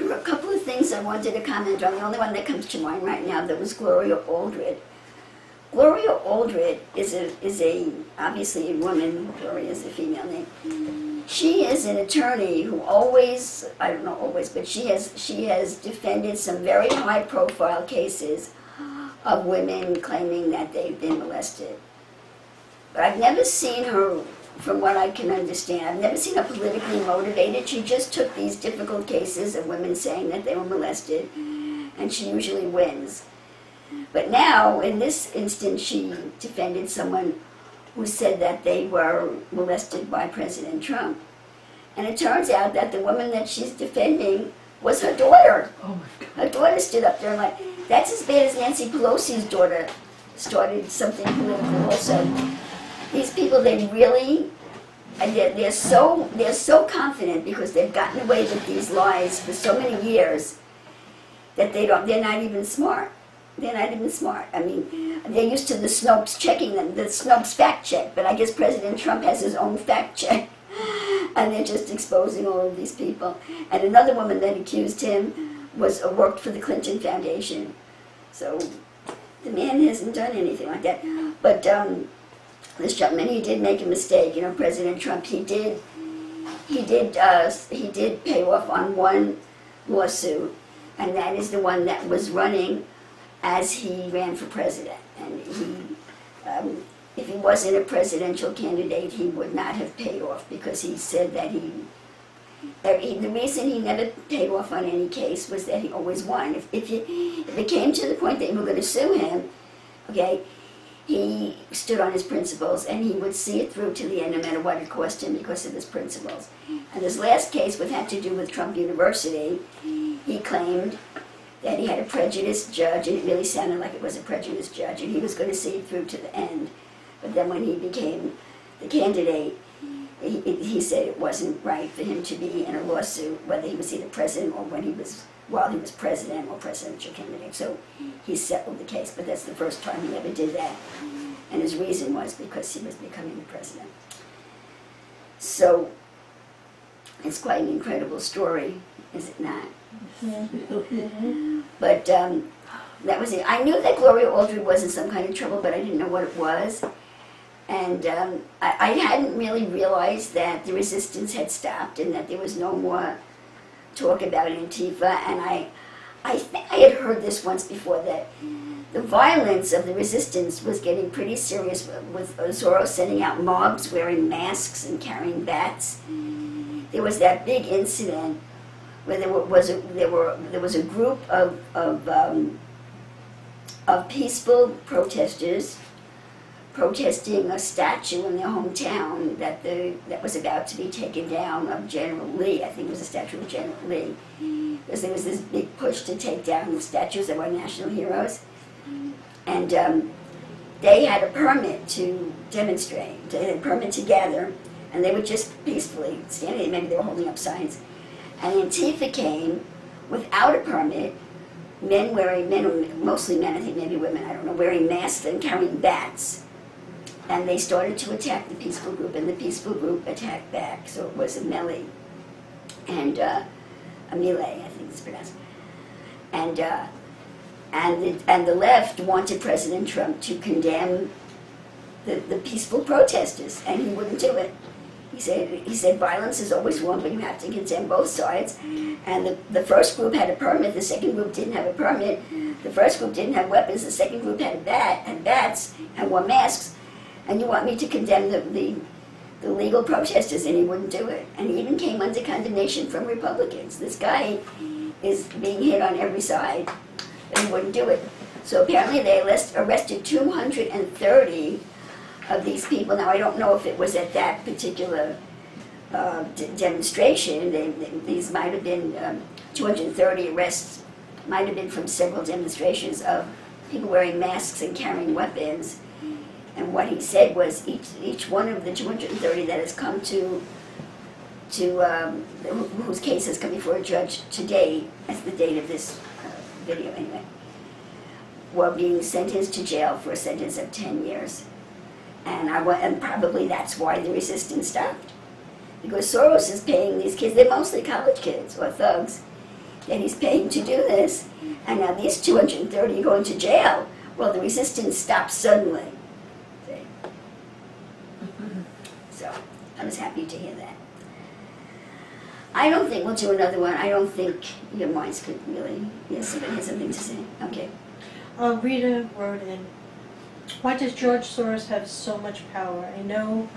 were a couple of things I wanted to comment on. The only one that comes to mind right now, that was Gloria Aldred. Gloria Aldred is obviously a woman. Gloria is a female name. She is an attorney who always, I don't know always, but she has defended some very high-profile cases of women claiming that they've been molested. But I've never seen her, from what I can understand, I've never seen her politically motivated. She just took these difficult cases of women saying that they were molested, and she usually wins. But now, in this instance, she defended someone who said that they were molested by President Trump. And it turns out that the woman that she's defending was her daughter. Oh my God. Her daughter stood up there and like, that's as bad as Nancy Pelosi's daughter started something political also. These people, they really, they're so confident because they've gotten away with these lies for so many years that they're not even smart. They're not even smart. I mean, they're used to the Snopes checking them, the Snopes fact check, but I guess President Trump has his own fact check. And they're just exposing all of these people. And another woman that accused him worked for the Clinton Foundation. So the man hasn't done anything like that. But this gentleman, he did make a mistake. You know, President Trump, he did pay off on one lawsuit, and that is the one that was running as he ran for president. And he, if he wasn't a presidential candidate, he would not have paid off, because he said that the reason he never paid off on any case was that he always won. If it came to the point that you were going to sue him, okay, he stood on his principles, and he would see it through to the end no matter what it cost him because of his principles. And this last case, which had to do with Trump University, he claimed that he had a prejudiced judge, and it really sounded like it was a prejudiced judge, and he was going to see it through to the end. But then when he became the candidate, he said it wasn't right for him to be in a lawsuit, whether he was either president or while he was president or presidential candidate. So he settled the case, but that's the first time he ever did that. And his reason was because he was becoming the president. So it's quite an incredible story, is it not? But that was it. I knew that Gloria Aldred was in some kind of trouble, but I didn't know what it was. And I hadn't really realized that the resistance had stopped and that there was no more talk about Antifa. And I think I had heard this once before, that the violence of the resistance was getting pretty serious, with Soros sending out mobs wearing masks and carrying bats. There was that big incident where there was a group of peaceful protesters protesting a statue in their hometown that was about to be taken down of General Lee. I think it was a statue of General Lee, because there was this big push to take down the statues that were national heroes. And they had a permit to demonstrate, they had a permit to gather, and they were just peacefully standing there. Maybe they were holding up signs. And Antifa came without a permit, mostly men, I think maybe women, I don't know, wearing masks and carrying bats. And they started to attack the peaceful group, and the peaceful group attacked back. So it was a melee, and a melee, I think it's pronounced. And the left wanted President Trump to condemn the peaceful protesters, and he wouldn't do it. He said violence is always wrong, but you have to condemn both sides. And the first group had a permit, the second group didn't have a permit. The first group didn't have weapons, the second group had bats, and wore masks. And you want me to condemn the legal protesters, and he wouldn't do it. And he even came under condemnation from Republicans. This guy is being hit on every side, but he wouldn't do it. So apparently they arrested 230 of these people. Now, I don't know if it was at that particular demonstration. These might have been 230 arrests, might have been from several demonstrations of people wearing masks and carrying weapons. And what he said was each one of the 230 that has come whose case has come before a judge today, that's the date of this video anyway, were being sentenced to jail for a sentence of 10 years. And probably that's why the resistance stopped. Because Soros is paying these kids, they're mostly college kids or thugs, that he's paying to do this. And now these 230 are going to jail. Well, the resistance stops suddenly. See? So I was happy to hear that. I don't think we'll do another one. I don't think your minds could really. Yes, somebody has something to say. Okay. Rita wrote in, why does George Soros have so much power? I know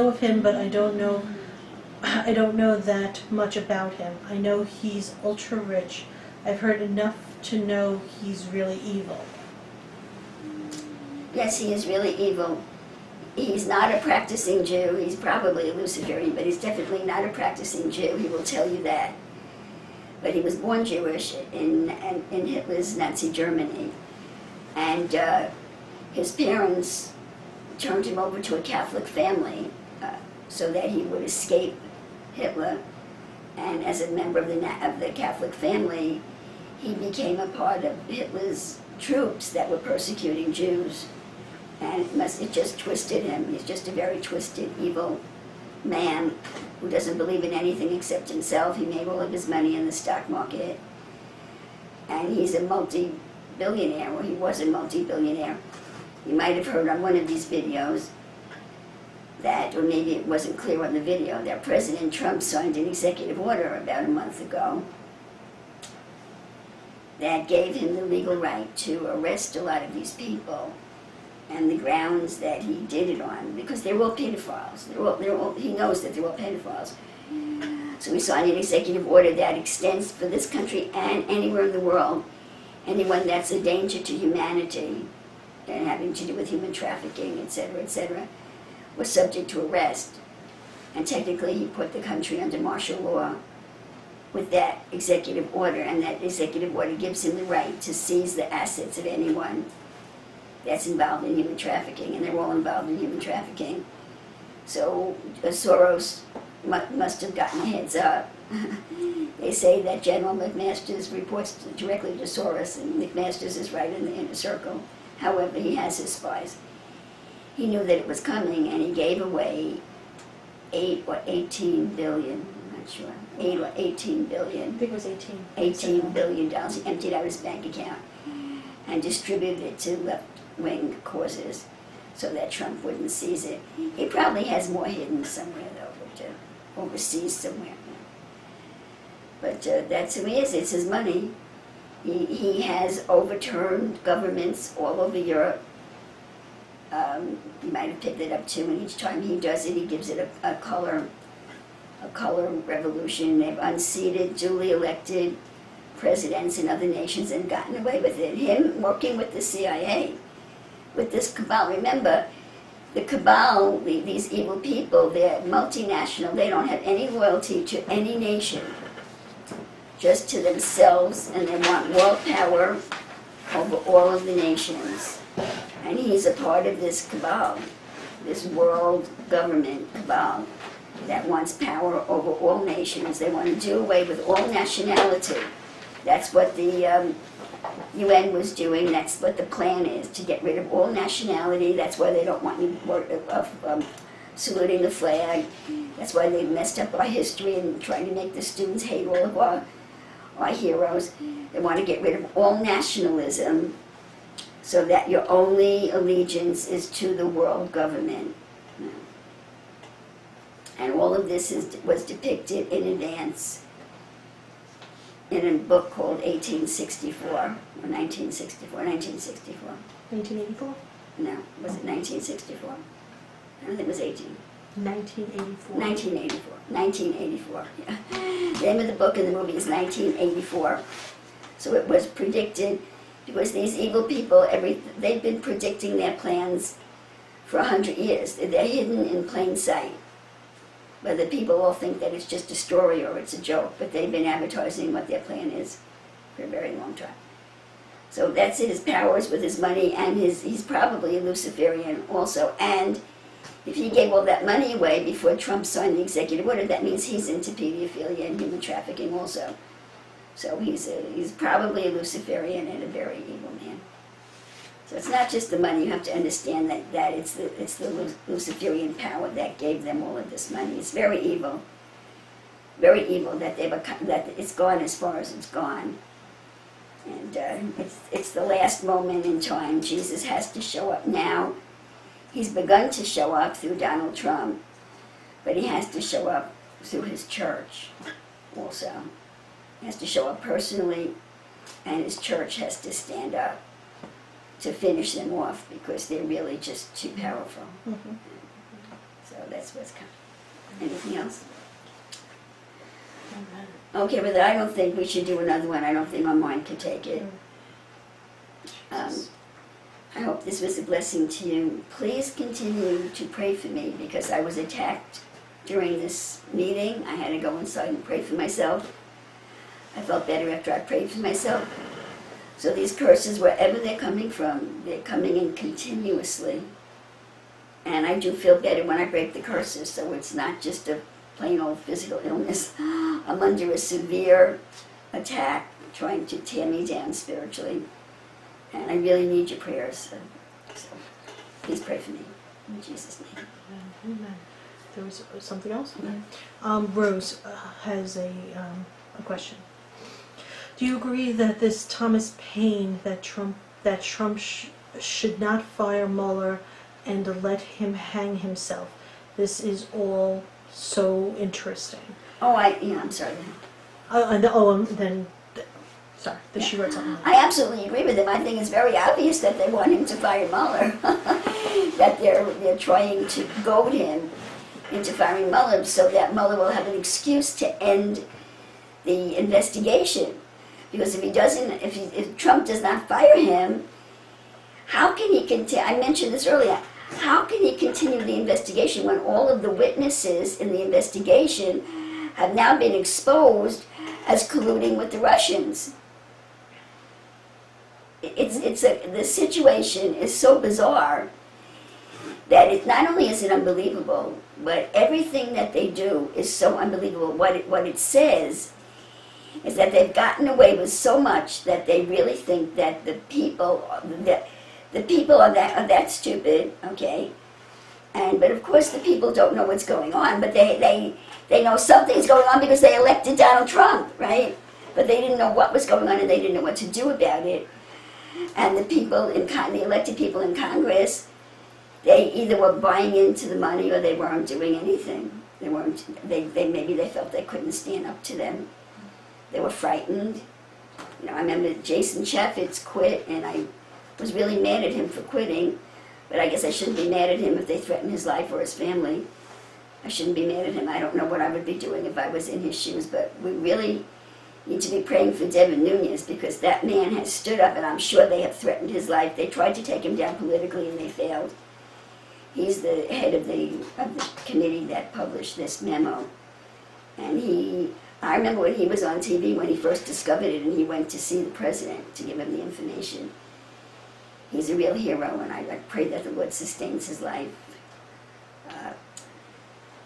of him, but I don't know that much about him. I know he's ultra rich. I've heard enough to know he's really evil. Yes, he is really evil. He's not a practicing Jew. He's probably a Luciferian, but he's definitely not a practicing Jew. He will tell you that. But he was born Jewish in Hitler's Nazi Germany. And his parents turned him over to a Catholic family so that he would escape Hitler. And as a member of the Catholic family, he became a part of Hitler's troops that were persecuting Jews. And it just twisted him. He's just a very twisted, evil man who doesn't believe in anything except himself. He made all of his money in the stock market. And he's a multi-billionaire, or he was a multi-billionaire. You might have heard on one of these videos that, or maybe it wasn't clear on the video, that President Trump signed an executive order about a month ago that gave him the legal right to arrest a lot of these people, and the grounds that he did it on, because they're all pedophiles. He knows that they're all pedophiles. So he signed an executive order that extends for this country and anywhere in the world, anyone that's a danger to humanity and having to do with human trafficking, etc., was subject to arrest. And technically he put the country under martial law with that executive order, and that executive order gives him the right to seize the assets of anyone that's involved in human trafficking, and they're all involved in human trafficking. So Soros must have gotten a heads up. They say that General McMaster's reports directly to Soros, and McMaster's is right in the inner circle. However, he has his spies. He knew that it was coming, and he gave away 8 or 18 billion, I'm not sure, 8 or 18 billion. I think it was 18. $18 billion. He emptied out his bank account and distributed it to left-wing causes so that Trump wouldn't seize it. He probably has more hidden somewhere, though, but overseas somewhere. But that's who he is. It's his money. He has overturned governments all over Europe. You might have picked it up too, and each time he does it, he gives it a color revolution. They've unseated duly elected presidents in other nations and gotten away with it. Him working with the CIA, with this cabal. Remember, the cabal, these evil people, they're multinational. They don't have any loyalty to any nation, just to themselves, and they want world power over all of the nations. And he's a part of this cabal, this world government cabal that wants power over all nations. They want to do away with all nationality. That's what the UN was doing. That's what the plan is, to get rid of all nationality. That's why they don't want you saluting the flag. That's why they've messed up our history and trying to make the students hate all of our heroes. They want to get rid of all nationalism so that your only allegiance is to the world government. And all of this was depicted in advance in a book called 1864, or 1964, 1964. 1984? No, was it 1964? I don't think it was 18. 1984. 1984. 1984, yeah. The name of the book and the movie is 1984. So it was predicted, because these evil people, they've been predicting their plans for 100 years. They're hidden in plain sight. But the people all think that it's just a story or it's a joke, but they've been advertising what their plan is for a very long time. So that's it, his powers with his money, and he's probably a Luciferian also. And if he gave all that money away before Trump signed the executive order, that means he's into pedophilia and human trafficking also. So he's probably a Luciferian and a very evil man. So it's not just the money. You have to understand that it's the Luciferian power that gave them all of this money. It's very evil. very evil, that that it's gone as far as it's gone. And it's the last moment in time. Jesus has to show up now. He's begun to show up through Donald Trump, but he has to show up through his church also. He has to show up personally, and his church has to stand up to finish them off, because they're really just too powerful. Mm-hmm. So that's what's coming. Anything else? Amen. Okay, but I don't think we should do another one. I don't think my mind could take it. I hope this was a blessing to you. Please continue to pray for me, because I was attacked during this meeting. I had to go inside and pray for myself. I felt better after I prayed for myself. So these curses, wherever they're coming from, they're coming in continuously. And I do feel better when I break the curses, so it's not just a plain old physical illness. I'm under a severe attack trying to tear me down spiritually. And I really need your prayers. So please pray for me. In Jesus' name. Amen. There was something else? Okay. Rose has a question. Do you agree that this Thomas Paine, that Trump should not fire Mueller and let him hang himself? This is all so interesting. Oh, I'm sorry. Sorry, she wrote something. I absolutely agree with him. I think it's very obvious that they want him to fire Mueller. That they're trying to goad him into firing Mueller so that Mueller will have an excuse to end the investigation. Because if he doesn't, if Trump does not fire him, how can he continue? I mentioned this earlier. How can he continue the investigation when all of the witnesses in the investigation have now been exposed as colluding with the Russians? The situation is so bizarre that it not only is it unbelievable, but everything that they do is so unbelievable. What it says is that they've gotten away with so much that they really think that the people are that stupid, okay? But of course the people don't know what's going on, but they know something's going on because they elected Donald Trump, right? But they didn't know what was going on and they didn't know what to do about it. And the elected people in Congress, they either were buying into the money or they weren't doing anything. Maybe they felt they couldn't stand up to them. They were frightened. I remember Jason Chaffetz quit, and I was really mad at him for quitting, but I guess I shouldn't be mad at him if they threatened his life or his family. I shouldn't be mad at him. I don't know what I would be doing if I was in his shoes, but we really need to be praying for Devin Nunes, because that man has stood up, and I'm sure they have threatened his life. They tried to take him down politically, and they failed. He's the head of the committee that published this memo, and I remember when he was on TV when he first discovered it, and he went to see the president to give him the information. He's a real hero, and I pray that the Lord sustains his life.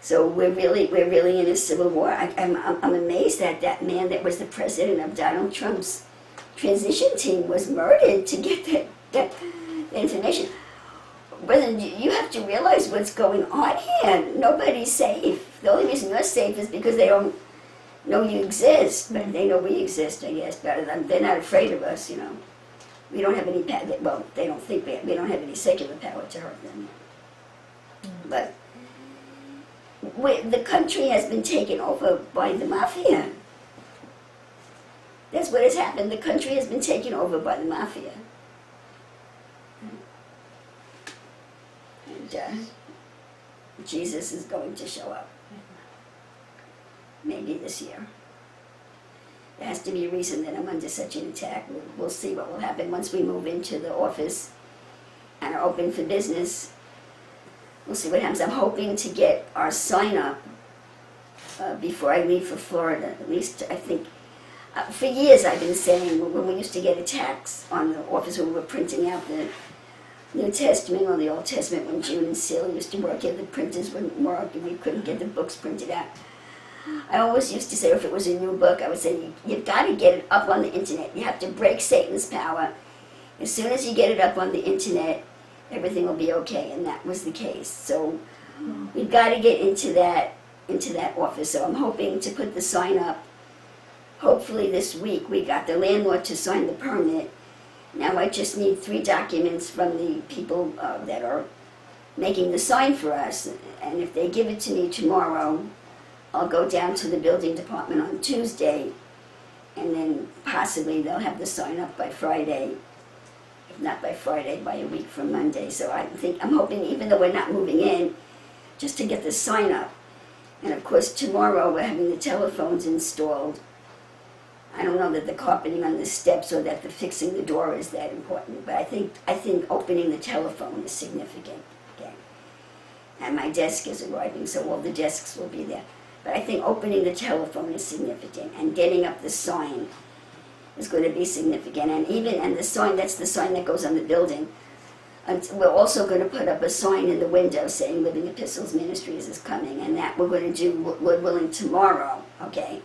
So we're really in a civil war. I'm amazed that that man that was the president of Donald Trump's transition team was murdered to get that information. Brethren, you have to realize what's going on here. Nobody's safe. The only reason you're safe is because they don't know you exist, but they know we exist, I guess, better than they're not afraid of us, We don't have any power, well, they don't think we don't have any secular power to hurt them. But the country has been taken over by the mafia. That's what has happened. The country has been taken over by the mafia. And Jesus is going to show up. Maybe this year. There has to be a reason that I'm under such an attack. We'll see what will happen once we move into the office and are open for business. We'll see what happens. I'm hoping to get our sign-up before I leave for Florida. At least, I think, for years I've been saying, when we used to get attacks on the office when we were printing out the New Testament or the Old Testament, when June and Sheila used to work here, the printers wouldn't work and we couldn't get the books printed out. I always used to say, if it was a new book, I would say, you've got to get it up on the internet. You have to break Satan's power. As soon as you get it up on the internet, everything will be okay, and that was the case. So we've got to get into that into that office. So I'm hoping to put the sign up. Hopefully this week. We got the landlord to sign the permit. Now I just need 3 documents from the people that are making the sign for us. And if they give it to me tomorrow, I'll go down to the building department on Tuesday, and then possibly they'll have the sign up by Friday. If not by Friday, by a week from Monday. So I'm hoping, even though we're not moving in, just to get the sign up. And of course tomorrow we're having the telephones installed. I don't know that the carpeting on the steps or that the fixing the door is that important, but I think opening the telephone is significant. Okay. And my desk is arriving, so all the desks will be there. But I think opening the telephone is significant, and getting up the sign is going to be significant. And the sign, that's the sign that goes on the building. And we're also going to put up a sign in the window saying Living Epistles Ministries is coming, and that we're going to do, Lord willing, tomorrow, okay?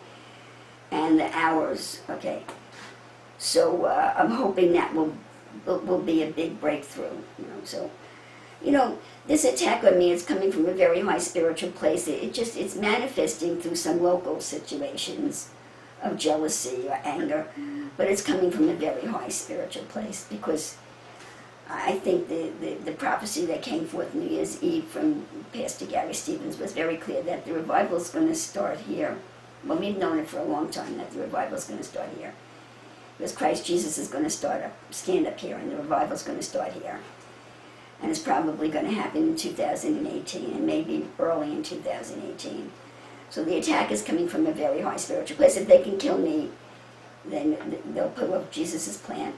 And the hours, okay? So I'm hoping that will be a big breakthrough, you know. So, you know, this attack on me is coming from a very high spiritual place. It's manifesting through some local situations of jealousy or anger, but it's coming from a very high spiritual place, because I think the prophecy that came forth New Year's Eve from Pastor Gary Stevens was very clear that the revival is going to start here. Well, we've known it for a long time that the revival is going to start here, because Christ Jesus is going to stand up here, and the revival is going to start here. And it's probably going to happen in 2018, and maybe early in 2018. So the attack is coming from a very high spiritual place. If they can kill me, then they'll put off Jesus' plan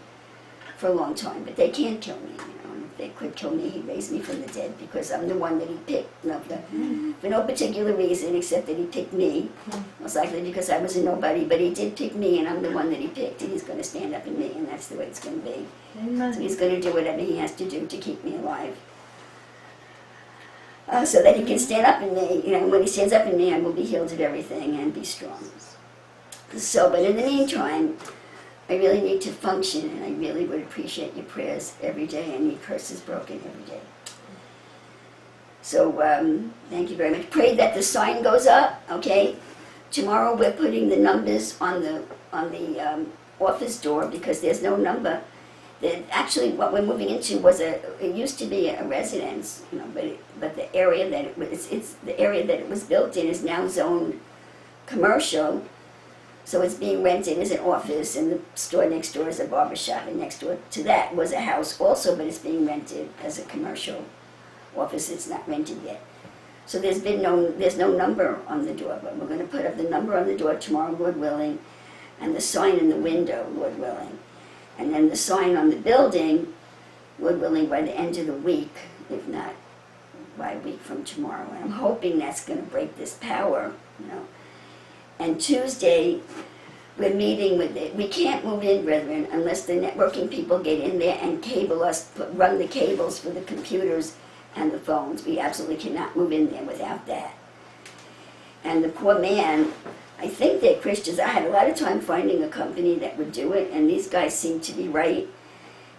for a long time. But they can't kill me, you know. And if they could kill me, he'd raise me from the dead, because I'm the one that he picked. No, for no particular reason except that he picked me. Most likely because I was a nobody, but he did pick me, and I'm the one that he picked, and he's going to stand up in me, and that's the way it's going to be. Amen. So he's going to do whatever he has to do to keep me alive. So that he can stand up in me. You know, when he stands up in me, I will be healed of everything and be strong. So, but in the meantime, I really need to function, and I really would appreciate your prayers every day. I need curses broken every day. So, thank you very much. Pray that the sign goes up, okay? Tomorrow we're putting the numbers on the office door, because there's no number. Actually, what we're moving into it used to be a residence, you know, but the area that it was built in is now zoned commercial. So it's being rented as an office, and the store next door is a barber shop, and next door to that was a house also, but it's being rented as a commercial office. It's not rented yet. So there's no number on the door, but we're going to put up the number on the door tomorrow, Lord willing, and the sign in the window, Lord willing. And then the sign on the building, Lord willing, by the end of the week, if not by a week from tomorrow. And I'm hoping that's going to break this power, you know. And Tuesday, we're meeting with it. We can't move in, brethren, unless the networking people get in there and cable us, run the cables for the computers and the phones. We absolutely cannot move in there without that. And the poor man, I think they're Christians. I had a lot of time finding a company that would do it, and these guys seem to be right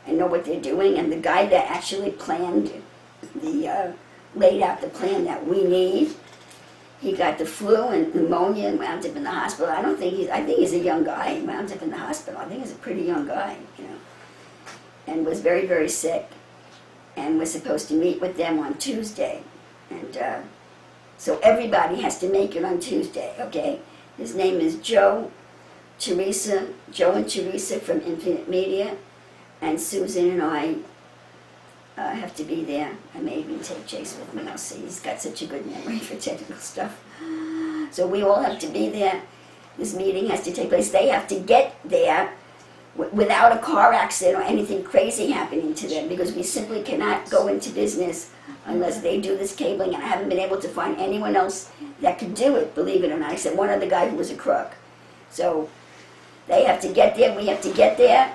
and know what they're doing. And the guy that actually laid out the plan that we need, he got the flu and pneumonia and wound up in the hospital. I think he's a young guy. He wound up in the hospital. I think he's a pretty young guy, you know, and was very, very sick. And we're supposed to meet with them on Tuesday. And so everybody has to make it on Tuesday, okay? His name is Joe and Teresa from Infinite Media, and Susan and I have to be there. I may even take Chase with me, I'll see. He's got such a good memory for technical stuff. So we all have to be there. This meeting has to take place. They have to get there without a car accident or anything crazy happening to them, because we simply cannot go into business unless they do this cabling, and I haven't been able to find anyone else that could do it, believe it or not, except one other guy who was a crook. So they have to get there, we have to get there,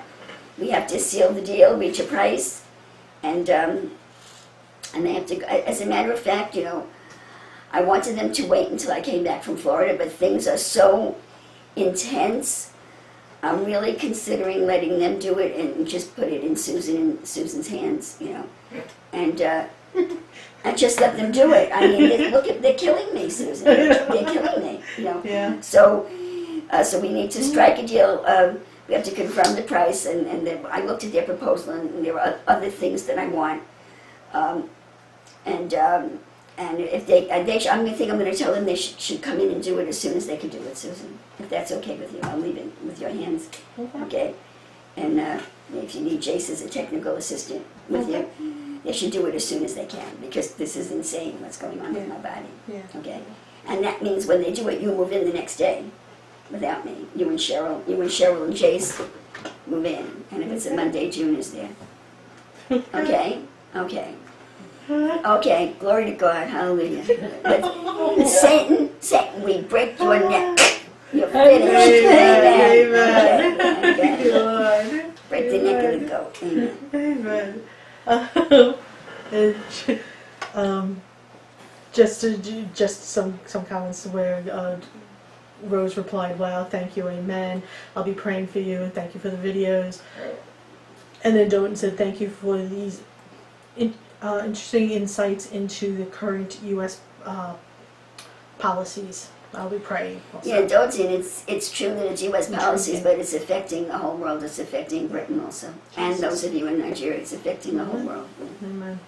we have to seal the deal, reach a price, and they have to, as a matter of fact, you know, I wanted them to wait until I came back from Florida, but things are so intense, I'm really considering letting them do it and just put it in Susan's hands, you know. And And just let them do it. I mean, look at, they're killing me, Susan. They're killing me, you know. Yeah. So we need to strike a deal. We have to confirm the price, and then I looked at their proposal, and there are other things that I want. And if they I'm going to tell them they should come in and do it as soon as they can do it, Susan. If that's okay with you, I'll leave it with your hands. Okay. And if you need Jace as a technical assistant with you, they should do it as soon as they can, because this is insane what's going on with my body. Yeah. Okay. And that means when they do it, you move in the next day without me. You and Cheryl and Jace move in. And if it's a Monday, June is there. Okay? Okay. Okay, glory to God, hallelujah. But Satan, we break your neck. You're finished. Amen. Okay. Break the neck of the goat. Amen. Amen. Just some comments where Rose replied, "Wow, thank you, amen. I'll be praying for you, and thank you for the videos." And then Doughton said, "Thank you for these interesting insights into the current U.S. Policies. I'll be praying." Also. Yeah, Doughton, it's true that it's U.S. policies, but it's affecting the whole world. It's affecting Britain also, and those of you in Nigeria. It's affecting the whole world. Amen.